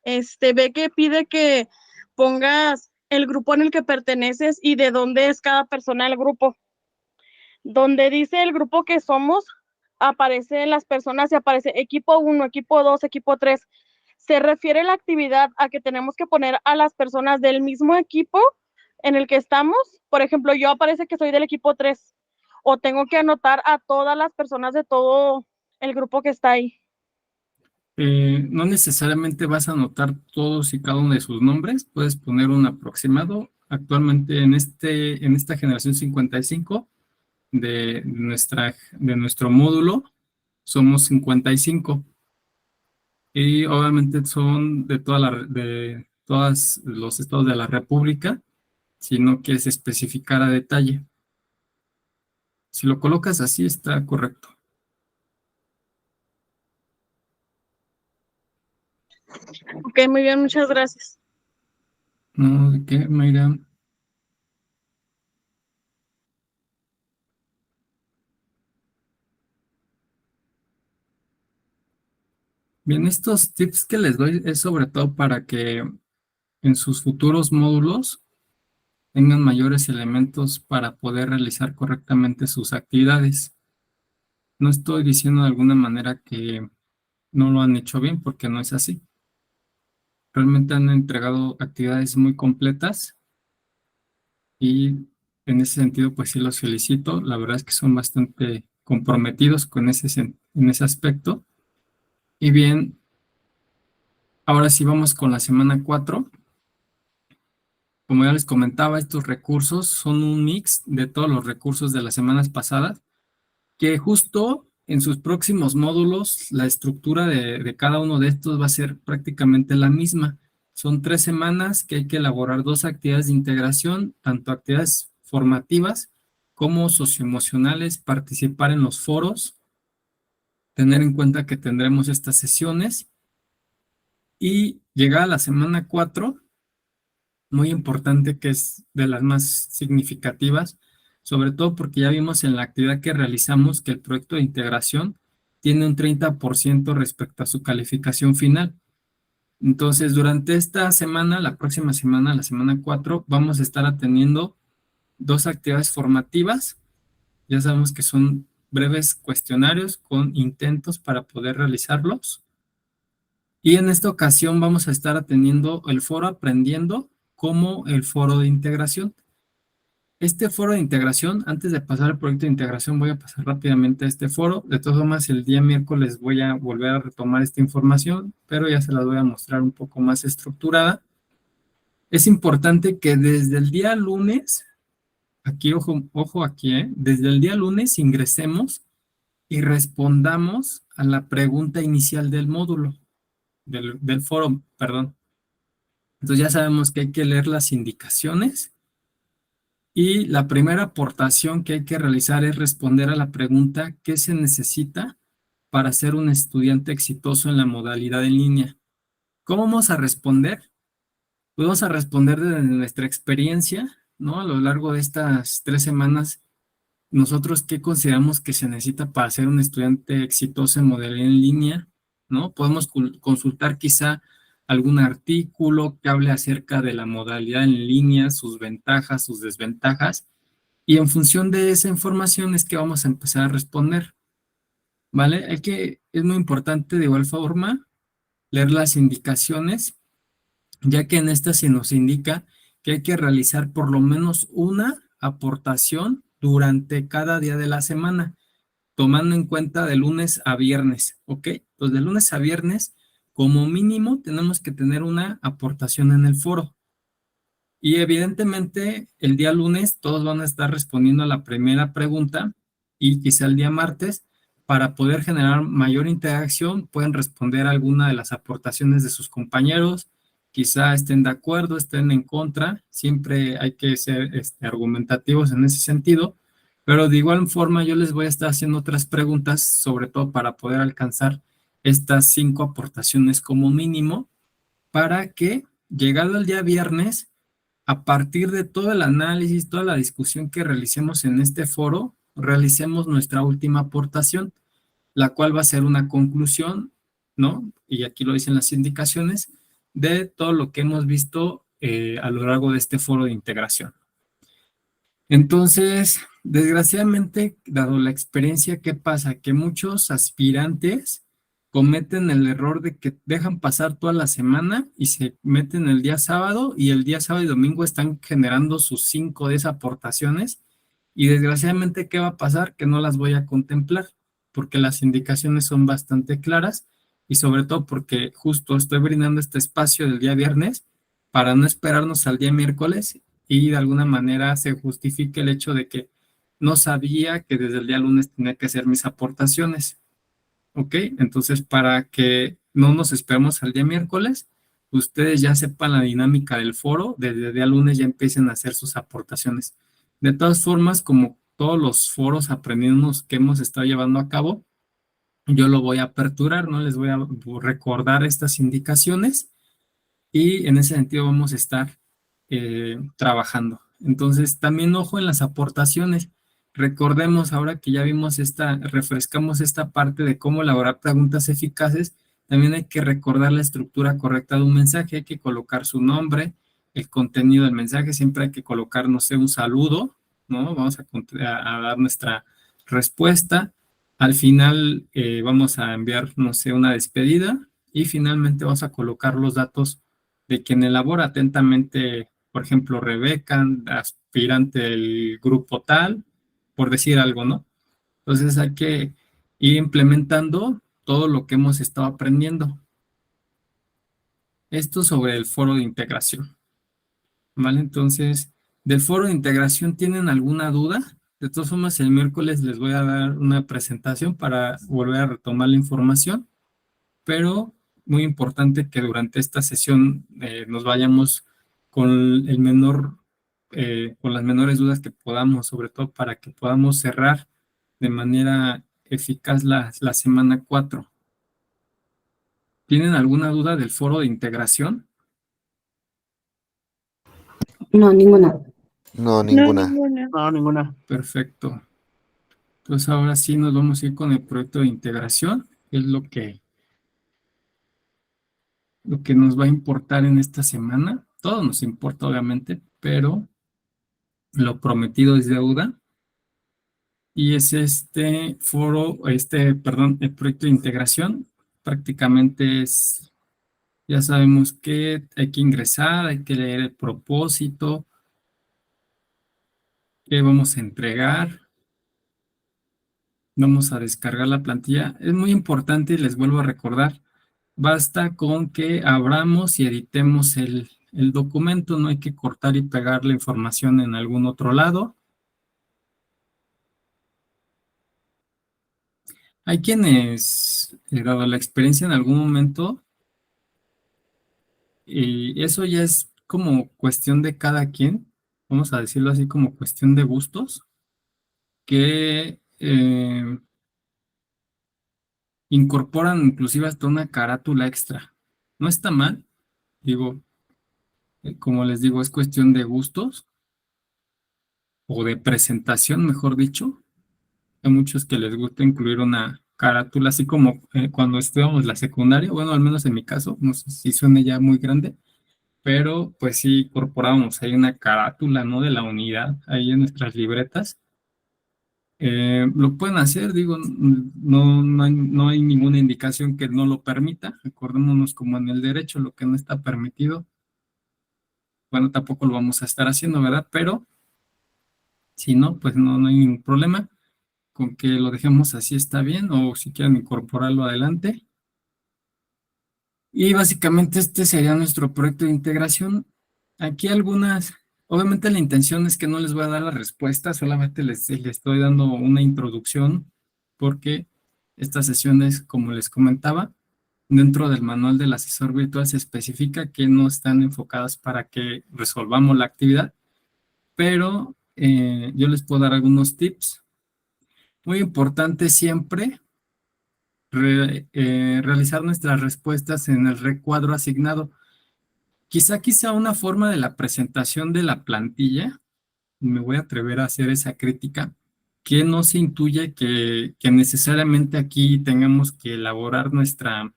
ve que pide que pongas el grupo en el que perteneces y de dónde es cada persona del grupo. Donde dice el grupo que somos, aparecen las personas y aparece equipo 1, equipo 2, equipo 3. Se refiere la actividad a que tenemos que poner a las personas del mismo equipo en el que estamos. Por ejemplo, yo aparece que soy del equipo 3, o tengo que anotar a todas las personas de todo el grupo que está ahí. No necesariamente vas a anotar todos y cada uno de sus nombres, puedes poner un aproximado. Actualmente en esta generación 55 de nuestro módulo somos 55, y obviamente son de todos los estados de la República, si no quieres especificar a detalle. Si lo colocas así, está correcto. Ok, muy bien, muchas gracias. No, ¿de qué, Mayra? Bien, estos tips que les doy es sobre todo para que en sus futuros módulos tengan mayores elementos para poder realizar correctamente sus actividades. No estoy diciendo de alguna manera que no lo han hecho bien, porque no es así. Realmente han entregado actividades muy completas y en ese sentido, pues sí los felicito. La verdad es que son bastante comprometidos con en ese aspecto. Y bien, ahora sí vamos con la semana 4. Como ya les comentaba, estos recursos son un mix de todos los recursos de las semanas pasadas, que justo en sus próximos módulos, la estructura de cada uno de estos va a ser prácticamente la misma. Son 3 semanas que hay que elaborar 2 actividades de integración, tanto actividades formativas como socioemocionales, participar en los foros, tener en cuenta que tendremos estas sesiones y llegar a la semana 4, muy importante, que es de las más significativas, sobre todo porque ya vimos en la actividad que realizamos que el proyecto de integración tiene un 30% respecto a su calificación final. Entonces, durante esta semana, la próxima semana, la semana 4, vamos a estar atendiendo 2 actividades formativas. Ya sabemos que son breves cuestionarios con intentos para poder realizarlos. Y en esta ocasión vamos a estar atendiendo el foro Aprendiendo como el foro de integración. Este foro de integración, antes de pasar al proyecto de integración, voy a pasar rápidamente a este foro. De todas formas, el día miércoles voy a volver a retomar esta información, pero ya se la voy a mostrar un poco más estructurada. Es importante que desde el día lunes, aquí, ojo aquí, desde el día lunes ingresemos y respondamos a la pregunta inicial del módulo, del foro, perdón. Entonces ya sabemos que hay que leer las indicaciones y la primera aportación que hay que realizar es responder a la pregunta ¿qué se necesita para ser un estudiante exitoso en la modalidad en línea? ¿Cómo vamos a responder? Pues vamos a responder desde nuestra experiencia, ¿no? A lo largo de estas 3 semanas, nosotros qué consideramos que se necesita para ser un estudiante exitoso en modalidad en línea, ¿no? Podemos consultar quizá algún artículo que hable acerca de la modalidad en línea, sus ventajas, sus desventajas, y en función de esa información es que vamos a empezar a responder, ¿vale? Es muy importante de igual forma leer las indicaciones, ya que en esta se nos indica que hay que realizar por lo menos una aportación durante cada día de la semana, tomando en cuenta de lunes a viernes, ¿ok? Pues de lunes a viernes, como mínimo, tenemos que tener una aportación en el foro. Y evidentemente, el día lunes todos van a estar respondiendo a la primera pregunta y quizá el día martes, para poder generar mayor interacción, pueden responder alguna de las aportaciones de sus compañeros, quizá estén de acuerdo, estén en contra, siempre hay que ser argumentativos en ese sentido, pero de igual forma yo les voy a estar haciendo otras preguntas, sobre todo para poder alcanzar estas 5 aportaciones como mínimo, para que llegado el día viernes, a partir de todo el análisis, toda la discusión que realicemos en este foro, realicemos nuestra última aportación, la cual va a ser una conclusión, ¿no? Y aquí lo dicen las indicaciones, de todo lo que hemos visto a lo largo de este foro de integración. Entonces, desgraciadamente, dado la experiencia, ¿qué pasa? Que muchos aspirantes cometen el error de que dejan pasar toda la semana y se meten el día sábado, y el día sábado y domingo están generando sus 5 de esas aportaciones, y desgraciadamente, ¿qué va a pasar? Que no las voy a contemplar, porque las indicaciones son bastante claras, y sobre todo porque justo estoy brindando este espacio del día viernes para no esperarnos al día miércoles y de alguna manera se justifique el hecho de que no sabía que desde el día lunes tenía que hacer mis aportaciones. ¿Ok? Entonces, para que no nos esperemos al día miércoles, ustedes ya sepan la dinámica del foro, desde el día lunes ya empiecen a hacer sus aportaciones. De todas formas, como todos los foros aprendimos que hemos estado llevando a cabo, yo lo voy a aperturar, ¿no? Les voy a recordar estas indicaciones y en ese sentido vamos a estar trabajando. Entonces, también ojo en las aportaciones. Recordemos ahora que ya vimos refrescamos esta parte de cómo elaborar preguntas eficaces, también hay que recordar la estructura correcta de un mensaje, hay que colocar su nombre, el contenido del mensaje, siempre hay que colocar, no sé, un saludo, ¿no? Vamos a dar nuestra respuesta. Al final vamos a enviar, no sé, una despedida y finalmente vamos a colocar los datos de quien elabora atentamente por ejemplo, Rebeca, aspirante del grupo tal, por decir algo, ¿no? Entonces hay que ir implementando todo lo que hemos estado aprendiendo. Esto sobre el foro de integración, ¿vale? Entonces, del foro de integración, ¿tienen alguna duda? De todas formas, el miércoles les voy a dar una presentación para volver a retomar la información, pero muy importante que durante esta sesión nos vayamos con el menor, con las menores dudas que podamos, sobre todo para que podamos cerrar de manera eficaz la semana 4. ¿Tienen alguna duda del foro de integración? No, ninguna. No, No, ninguna. ninguna. No, ninguna. Perfecto. Entonces ahora sí nos vamos a ir con el proyecto de integración, que es lo que nos va a importar en esta semana. Todo nos importa, obviamente, pero lo prometido es deuda. Y es este foro, perdón, el proyecto de integración. Prácticamente es, ya sabemos que hay que ingresar, hay que leer el propósito, qué vamos a entregar, vamos a descargar la plantilla. Es muy importante y les vuelvo a recordar, basta con que abramos y editemos el documento, no hay que cortar y pegar la información en algún otro lado. Hay quienes, dado la experiencia en algún momento, y eso ya es como cuestión de cada quien, vamos a decirlo así como cuestión de gustos, que incorporan inclusive hasta una carátula extra. No está mal, digo, como les digo, es cuestión de gustos o de presentación, mejor dicho. Hay muchos que les gusta incluir una carátula, así como cuando estudiamos la secundaria, bueno, al menos en mi caso, no sé si suene ya muy grande, pero pues sí incorporábamos ahí una carátula, ¿no? De la unidad, ahí en nuestras libretas. Lo pueden hacer, digo, no hay ninguna indicación que no lo permita. Acordémonos como en el derecho, lo que no está permitido, bueno, tampoco lo vamos a estar haciendo, ¿verdad? Pero si no, pues no hay ningún problema. Con que lo dejemos así está bien, o si quieren incorporarlo adelante. Y básicamente este sería nuestro proyecto de integración. Aquí obviamente la intención es que no les voy a dar la respuesta, solamente les estoy dando una introducción, porque estas sesiones, como les comentaba, dentro del manual del asesor virtual se especifica que no están enfocadas para que resolvamos la actividad, pero yo les puedo dar algunos tips. Muy importante siempre realizar nuestras respuestas en el recuadro asignado. Quizá una forma de la presentación de la plantilla, me voy a atrever a hacer esa crítica, que no se intuye que necesariamente aquí tengamos que elaborar nuestras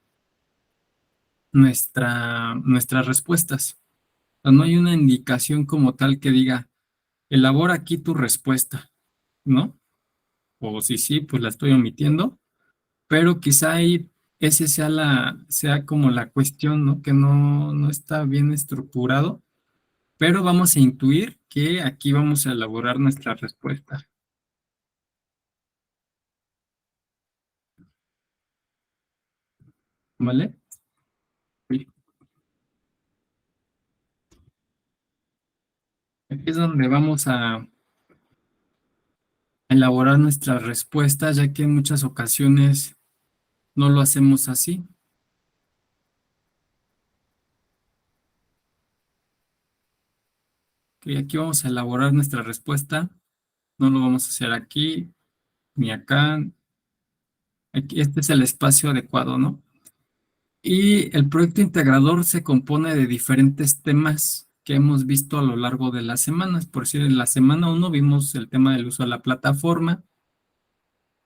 respuestas. O sea, no hay una indicación como tal que diga, elabora aquí tu respuesta, ¿no? O si sí, pues la estoy omitiendo, pero quizá ahí ese sea como la cuestión, ¿no? Que no está bien estructurado, pero vamos a intuir que aquí vamos a elaborar nuestra respuesta. ¿Vale? Aquí es donde vamos a elaborar nuestras respuestas, ya que en muchas ocasiones no lo hacemos así. Ok, aquí vamos a elaborar nuestra respuesta. No lo vamos a hacer aquí ni acá. Aquí, este es el espacio adecuado, ¿no? Y el proyecto integrador se compone de diferentes temas que hemos visto a lo largo de las semanas. Por decir, en la semana 1 vimos el tema del uso de la plataforma.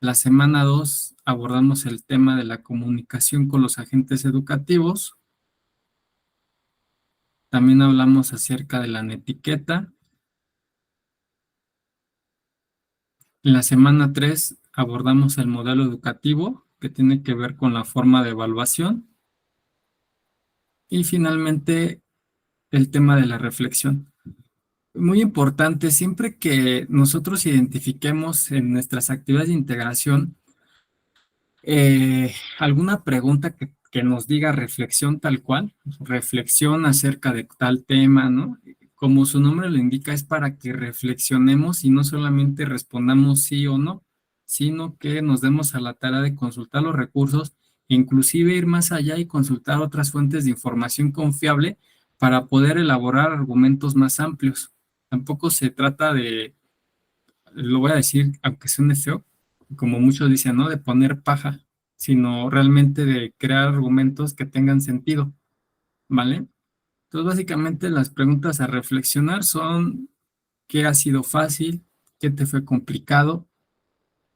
La semana 2 abordamos el tema de la comunicación con los agentes educativos. También hablamos acerca de la netiqueta. En la semana 3 abordamos el modelo educativo, que tiene que ver con la forma de evaluación. Y finalmente, el tema de la reflexión. Muy importante, siempre que nosotros identifiquemos en nuestras actividades de integración alguna pregunta que nos diga reflexión tal cual, reflexión acerca de tal tema, ¿no? Como su nombre lo indica, es para que reflexionemos y no solamente respondamos sí o no, sino que nos demos a la tarea de consultar los recursos, inclusive ir más allá y consultar otras fuentes de información confiable para poder elaborar argumentos más amplios. Tampoco se trata de, lo voy a decir, aunque suene feo, como muchos dicen, ¿no? De poner paja, sino realmente de crear argumentos que tengan sentido, ¿vale? Entonces, básicamente las preguntas a reflexionar son: ¿qué ha sido fácil? ¿Qué te fue complicado?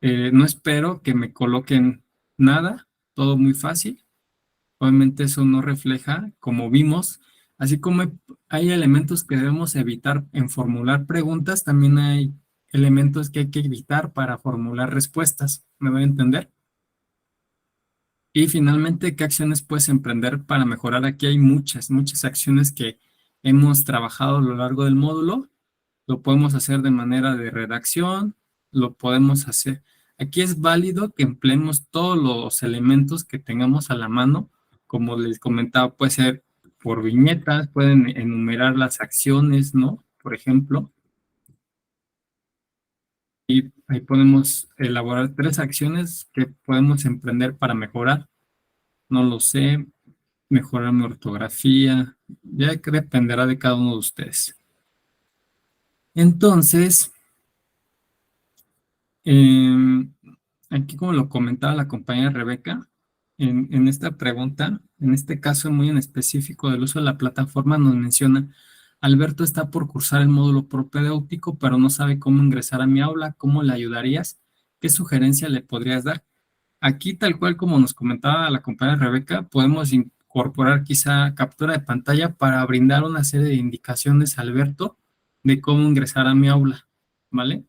No espero que me coloquen nada, todo muy fácil. Obviamente eso no refleja, como vimos, así como hay elementos que debemos evitar en formular preguntas, también hay elementos que hay que evitar para formular respuestas. ¿Me voy a entender? Y finalmente, ¿qué acciones puedes emprender para mejorar? Aquí hay muchas acciones que hemos trabajado a lo largo del módulo. Lo podemos hacer de manera de redacción, lo podemos hacer. Aquí es válido que empleemos todos los elementos que tengamos a la mano. Como les comentaba, puede ser por viñetas, pueden enumerar las acciones, ¿no? Por ejemplo. Y ahí podemos elaborar 3 acciones que podemos emprender para mejorar. No lo sé, mejorar mi ortografía, ya que dependerá de cada uno de ustedes. Entonces, aquí como lo comentaba la compañera Rebeca, en esta pregunta, en este caso muy en específico del uso de la plataforma, nos menciona: Alberto está por cursar el módulo propedéutico, pero no sabe cómo ingresar a mi aula. ¿Cómo le ayudarías? ¿Qué sugerencia le podrías dar? Aquí, tal cual como nos comentaba la compañera Rebeca, podemos incorporar quizá captura de pantalla para brindar una serie de indicaciones a Alberto de cómo ingresar a mi aula, ¿vale?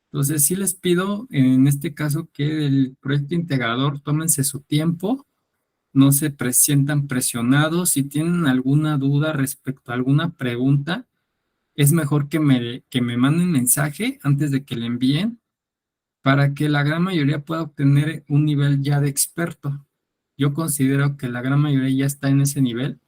Entonces, sí les pido en este caso que el proyecto integrador tómense su tiempo, no se sientan presionados. Si tienen alguna duda respecto a alguna pregunta, es mejor que me manden mensaje antes de que le envíen, para que la gran mayoría pueda obtener un nivel ya de experto. Yo considero que la gran mayoría ya está en ese nivel,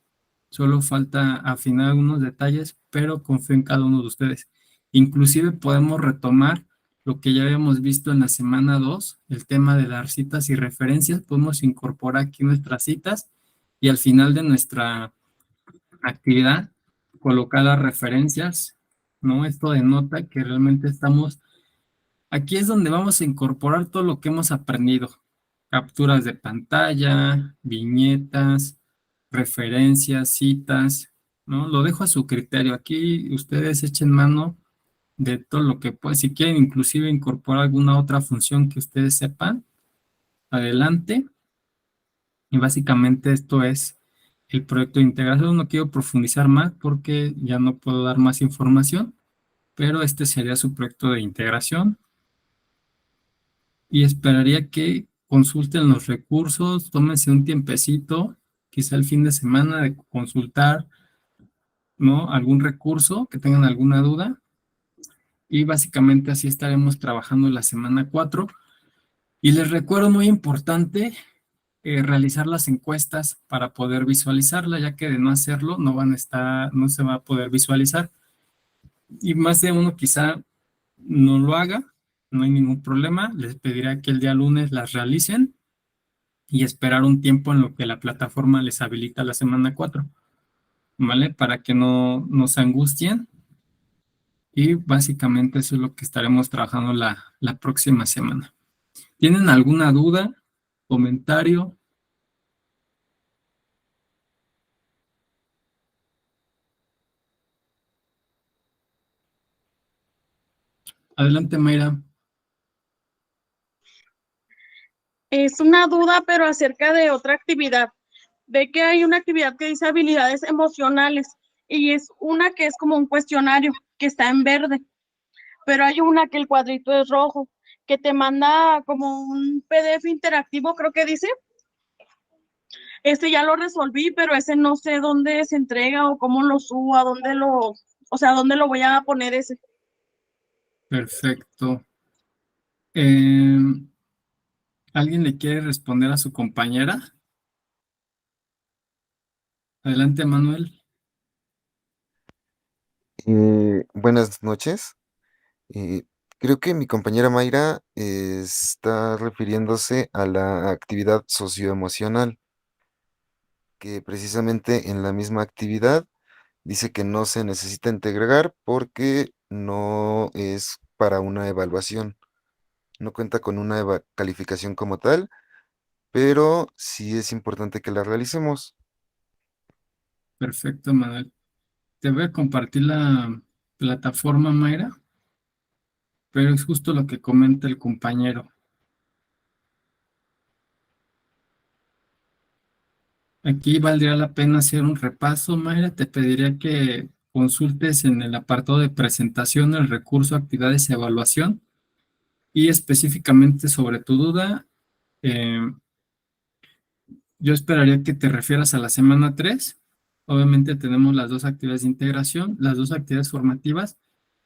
solo falta afinar algunos detalles, pero confío en cada uno de ustedes. Inclusive podemos retomar lo que ya habíamos visto en la semana 2, el tema de las citas y referencias. Podemos incorporar aquí nuestras citas y al final de nuestra actividad colocar las referencias, ¿no? Esto denota que realmente estamos. Aquí es donde vamos a incorporar todo lo que hemos aprendido: capturas de pantalla, viñetas, referencias, citas, ¿no? Lo dejo a su criterio. Aquí ustedes echen mano de todo lo que pueden. Si quieren inclusive incorporar alguna otra función que ustedes sepan, adelante. Y básicamente esto es el proyecto de integración. No quiero profundizar más porque ya no puedo dar más información, pero este sería su proyecto de integración. Y esperaría que consulten los recursos, tómense un tiempecito, quizá el fin de semana, de consultar, ¿no? Algún recurso, que tengan alguna duda. Y básicamente así estaremos trabajando la semana 4. Y les recuerdo, muy importante, realizar las encuestas para poder visualizarla, ya que de no hacerlo no se va a poder visualizar. Y más de uno quizá no lo haga, no hay ningún problema. Les pediré que el día lunes las realicen y esperar un tiempo en lo que la plataforma les habilita la semana 4, ¿vale? Para que no nos angustien. Y básicamente eso es lo que estaremos trabajando la próxima semana. ¿Tienen alguna duda, comentario? Adelante, Mayra. Es una duda, pero acerca de otra actividad. Ve que hay una actividad que dice habilidades emocionales y es una que es como un cuestionario que está en verde, pero hay una que el cuadrito es rojo, que te manda como un PDF interactivo, creo que dice. Este ya lo resolví, pero ese no sé dónde se entrega o cómo lo subo, o sea, dónde lo voy a poner ese. Perfecto. ¿Alguien le quiere responder a su compañera? Adelante, Manuel. Buenas noches. Eh, Creo que mi compañera Mayra está refiriéndose a la actividad socioemocional, que precisamente en la misma actividad dice que no se necesita integrar porque no es para una evaluación, no cuenta con una calificación como tal, pero sí es importante que la realicemos. Perfecto, Manuel. Te voy a compartir la plataforma, Mayra, pero es justo lo que comenta el compañero. Aquí valdría la pena hacer un repaso, Mayra. Te pediría que consultes en el apartado de presentación el recurso actividades y evaluación y específicamente sobre tu duda. eh, yo esperaría que te refieras a la semana 3. Obviamente tenemos las dos actividades de integración, las dos actividades formativas,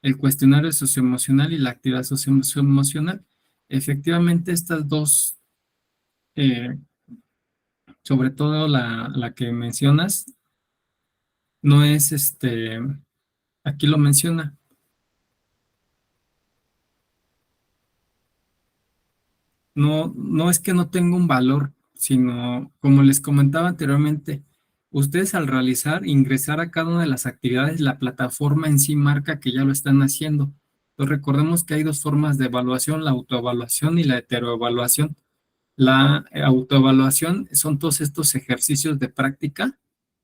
el cuestionario socioemocional y la actividad socioemocional. Efectivamente, estas dos, eh, sobre todo la que mencionas, no es aquí lo menciona. No, no es que no tenga un valor, sino como les comentaba anteriormente, ustedes al realizar, ingresar a cada una de las actividades, la plataforma en sí marca que ya lo están haciendo. Entonces recordemos que hay dos formas de evaluación, la autoevaluación y la heteroevaluación. La autoevaluación son todos estos ejercicios de práctica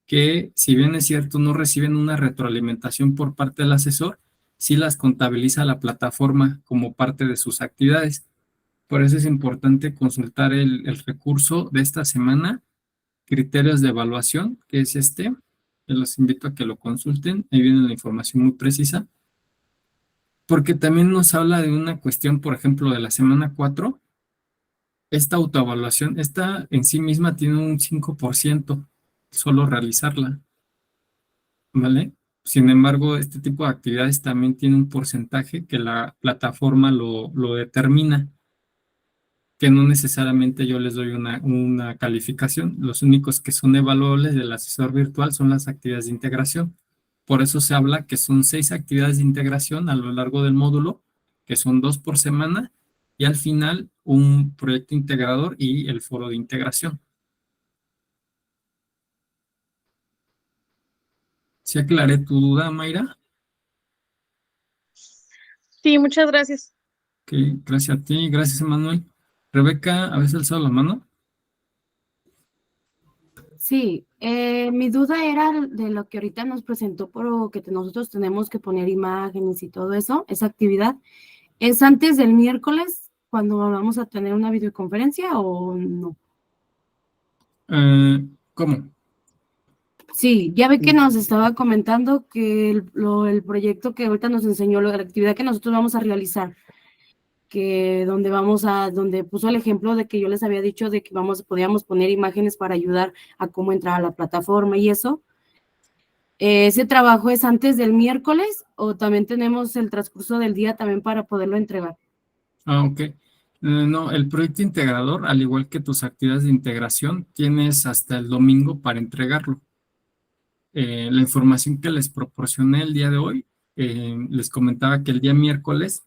que, si bien es cierto, no reciben una retroalimentación por parte del asesor, sí las contabiliza la plataforma como parte de sus actividades. Por eso es importante consultar el recurso de esta semana, criterios de evaluación, que es este. Yo los invito a que lo consulten. Ahí viene la información muy precisa. Porque también nos habla de una cuestión, por ejemplo, de la semana 4. Esta autoevaluación, esta en sí misma tiene un 5%, solo realizarla, ¿vale? Sin embargo, este tipo de actividades también tiene un porcentaje que la plataforma lo determina, que no necesariamente yo les doy una calificación. Los únicos que son evaluables del asesor virtual son las actividades de integración. Por eso se habla que son 6 actividades de integración a lo largo del módulo, que son 2 por semana, y al final un proyecto integrador y el foro de integración. ¿Sí aclaré tu duda, Mayra? Sí, muchas gracias. Ok, gracias a ti, gracias, Emanuel. Rebeca, ¿habéis alzado la mano? Sí, mi duda era de lo que ahorita nos presentó, pero que nosotros tenemos que poner imágenes y todo eso, esa actividad. ¿Es antes del miércoles cuando vamos a tener una videoconferencia o no? ¿Cómo? Sí, ya ve que nos estaba comentando que el proyecto que ahorita nos enseñó, la actividad que nosotros vamos a realizar, que donde puso el ejemplo de que yo les había dicho de que podíamos poner imágenes para ayudar a cómo entrar a la plataforma y eso. ¿Ese trabajo es antes del miércoles o también tenemos el transcurso del día también para poderlo entregar? Ok. No, el proyecto integrador, al igual que tus actividades de integración, tienes hasta el domingo para entregarlo. La información que les proporcioné el día de hoy, les comentaba que el día miércoles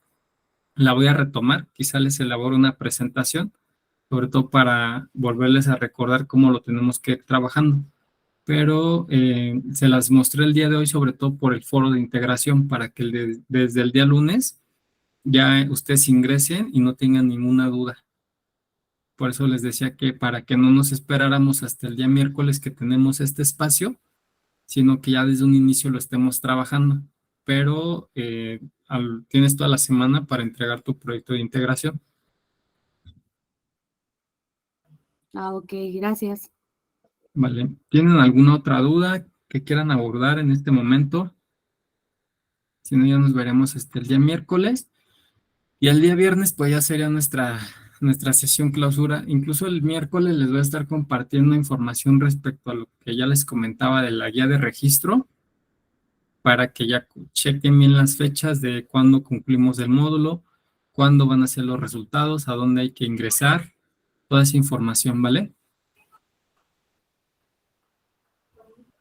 la voy a retomar, quizá les elaboro una presentación, sobre todo para volverles a recordar cómo lo tenemos que ir trabajando. Pero se las mostré el día de hoy, sobre todo por el foro de integración, para que desde el día lunes ya ustedes ingresen y no tengan ninguna duda. Por eso les decía que para que no nos esperáramos hasta el día miércoles que tenemos este espacio, sino que ya desde un inicio lo estemos trabajando. Pero tienes toda la semana para entregar tu proyecto de integración. Ah, ok, gracias. Vale. ¿Tienen alguna otra duda que quieran abordar en este momento? Si no, ya nos veremos el día miércoles. Y el día viernes, pues ya sería nuestra nuestra sesión clausura. Incluso el miércoles les voy a estar compartiendo información respecto a lo que ya les comentaba de la guía de registro, para que ya chequen bien las fechas de cuándo concluimos el módulo, cuándo van a ser los resultados, a dónde hay que ingresar, toda esa información, ¿vale?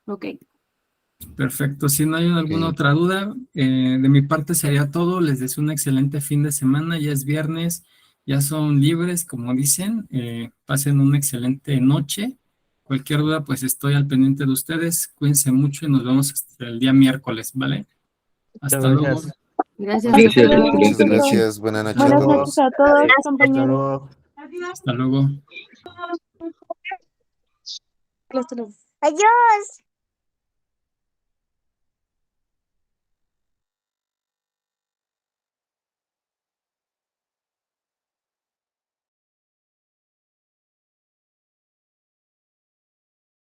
Ok. Perfecto. Si no hay alguna otra duda, de mi parte sería todo. Les deseo un excelente fin de semana. Ya es viernes, ya son libres, como dicen. Pasen una excelente noche. Cualquier duda, pues estoy al pendiente de ustedes. Cuídense mucho y nos vemos hasta el día miércoles, ¿vale? Hasta luego. Gracias. Gracias. Hasta Hasta luego. luego. Excelentes noches, buenas noches a Buenas todos. noches a todos, Hasta compañeros. luego. Hasta luego. Hasta luego. Adiós.